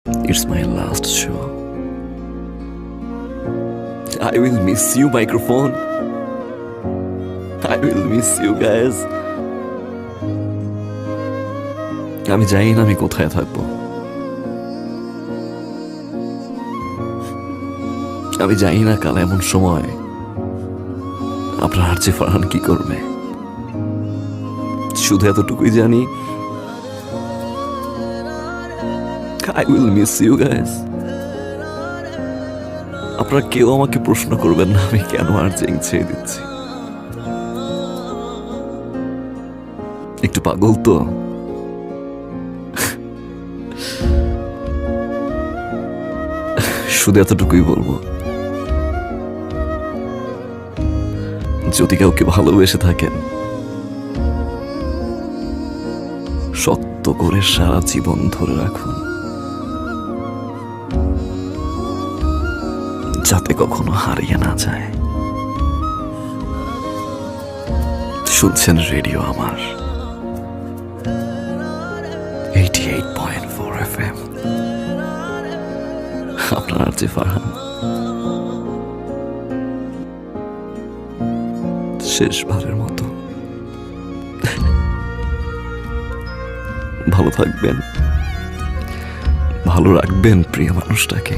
It's my last show. I will miss you, microphone. I will miss you, guys. আমি জানি না আমি কোথায় থাকবো, আমি জানি না কাল এমন সময় আপনার আরজে ফারহান কি করবে। শুধু এতটুকুই জানি, I will miss you guys. আপনারা কেউ আমাকে প্রশ্ন করবেন না আমি কেন আরজে ছেড়ে দিচ্ছি। একটু পাগল তো। শুধু এতটুকুই বলবো, যদি কাউকে ভালোবেসে থাকেন শক্ত করে সারা জীবন ধরে রাখুন, যাতে কখনো হারিয়ে না যায়। শুনছেন রেডিও আমার 88.4 FM। আপনার আরজে ফারহান। শেষবারের মতো ভালো থাকবেন, ভালো রাখবেন প্রিয় মানুষটাকে।